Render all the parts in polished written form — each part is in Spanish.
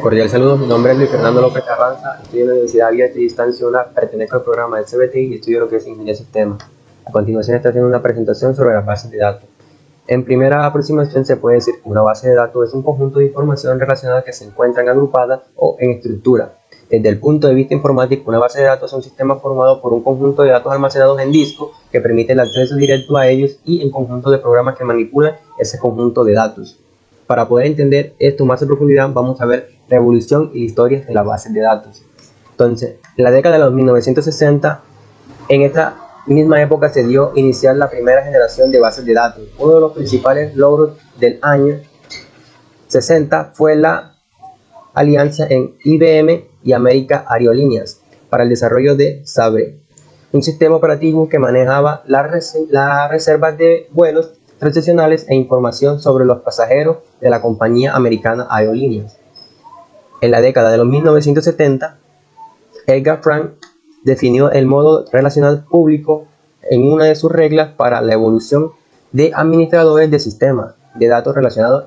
Cordial saludo, mi nombre es Luis Fernando López Carranza, estudio en la Universidad Abierta y Distancia UNAP, pertenezco al programa del CBT y estudio lo que es Ingeniería de Sistemas. A continuación estaré haciendo una presentación sobre las bases de datos. En primera aproximación se puede decir que una base de datos es un conjunto de información relacionada que se encuentran agrupadas o en estructura. Desde el punto de vista informático, una base de datos es un sistema formado por un conjunto de datos almacenados en disco que permite el acceso directo a ellos y en conjunto de programas que manipulan ese conjunto de datos. Para poder entender esto más en profundidad, vamos a ver la evolución y la historia de las bases de datos. Entonces, en la década de los 1960, en esta misma época se dio iniciar la primera generación de bases de datos. Uno de los principales logros del año 60 fue la alianza en IBM y American Aerolíneas para el desarrollo de Sabre, un sistema operativo que manejaba las reservas de vuelos transaccionales e información sobre los pasajeros de la compañía americana Aerolíneas. En la década de los 1970, Edgar Frank definió el modo relacional público en una de sus reglas para la evolución de administradores de sistemas de datos relacionados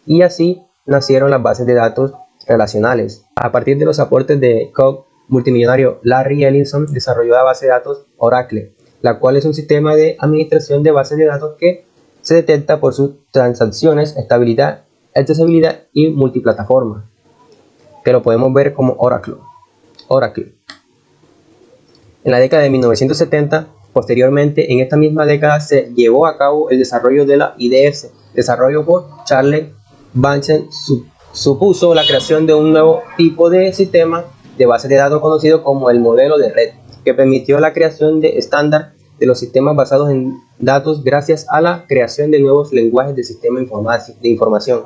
y así nacieron las bases de datos relacionales. A partir de los aportes de Cobb, multimillonario Larry Ellison desarrolló la base de datos Oracle, la cual es un sistema de administración de bases de datos que se detecta por sus transacciones, estabilidad, accesibilidad y multiplataforma, que lo podemos ver como Oracle. En la década de 1970, posteriormente en esta misma década se llevó a cabo el desarrollo de la IDS, desarrollo por Charles Babbage, supuso la creación de un nuevo tipo de sistema de base de datos conocido como el modelo de red, que permitió la creación de estándar de los sistemas basados en datos gracias a la creación de nuevos lenguajes de sistema de información.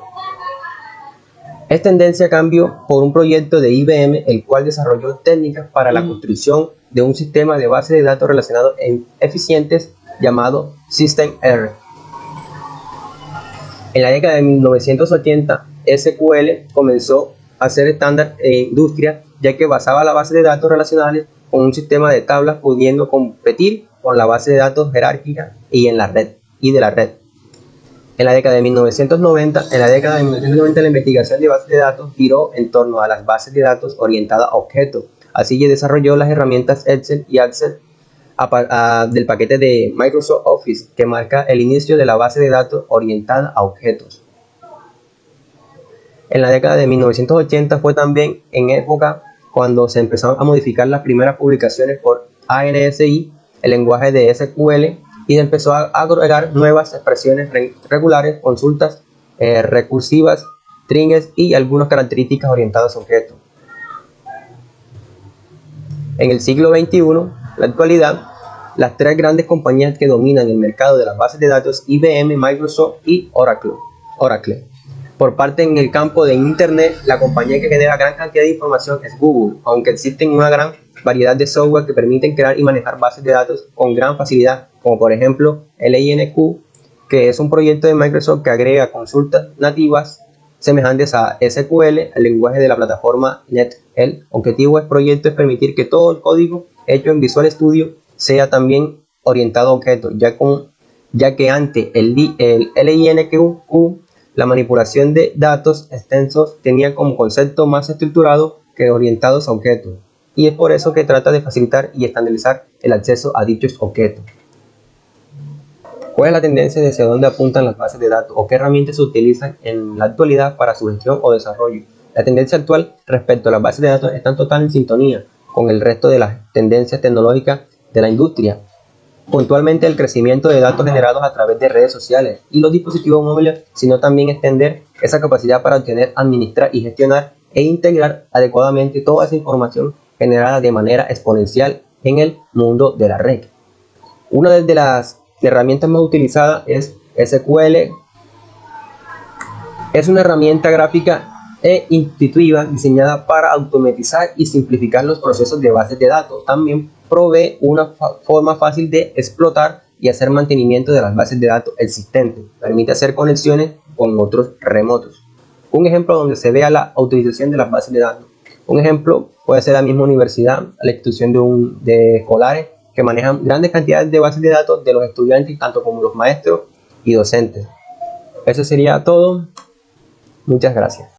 Es tendencia a cambio por un proyecto de IBM, el cual desarrolló técnicas para la construcción de un sistema de base de datos relacionados eficientes llamado System R. En la década de 1980, SQL comenzó a ser estándar en industria, ya que basaba la base de datos relacionales con un sistema de tablas, pudiendo competir con la base de datos jerárquica de la red. En la década de 1990, la investigación de bases de datos giró en torno a las bases de datos orientadas a objetos. Así se desarrolló las herramientas Excel y Access del paquete de Microsoft Office, que marca el inicio de la base de datos orientada a objetos. En la década de 1980 fue también en época cuando se empezaron a modificar las primeras publicaciones por ANSI, el lenguaje de SQL, y se empezó a agregar nuevas expresiones regulares, consultas recursivas, strings y algunas características orientadas a objetos. En el siglo XXI, la actualidad, las tres grandes compañías que dominan el mercado de las bases de datos, IBM, Microsoft y Oracle. Por parte en el campo de Internet, la compañía que genera gran cantidad de información es Google, aunque existen una gran variedad de software que permiten crear y manejar bases de datos con gran facilidad, como por ejemplo LINQ, que es un proyecto de Microsoft que agrega consultas nativas semejantes a SQL, el lenguaje de la plataforma Net. El objetivo del proyecto es permitir que todo el código hecho en Visual Studio sea también orientado a objetos, ya que ante el LINQ, la manipulación de datos extensos tenía como concepto más estructurado que orientados a objetos, y es por eso que trata de facilitar y estandarizar el acceso a dichos objetos. ¿Cuál es la tendencia de hacia dónde apuntan las bases de datos o qué herramientas se utilizan en la actualidad para su gestión o desarrollo? La tendencia actual respecto a las bases de datos está en total sintonía con el resto de las tendencias tecnológicas de la industria, puntualmente el crecimiento de datos generados a través de redes sociales y los dispositivos móviles, sino también extender esa capacidad para obtener, administrar y gestionar e integrar adecuadamente toda esa información generada de manera exponencial en el mundo de la red. Una de las herramientas más utilizadas es SQL. Es una herramienta gráfica e intuitiva diseñada para automatizar y simplificar los procesos de bases de datos. También provee una forma fácil de explotar y hacer mantenimiento de las bases de datos existentes. Permite hacer conexiones con otros remotos. Un ejemplo donde se vea la utilización de las bases de datos. Un ejemplo puede ser la misma universidad, la institución de escolares que manejan grandes cantidades de bases de datos de los estudiantes, tanto como los maestros y docentes. Eso sería todo. Muchas gracias.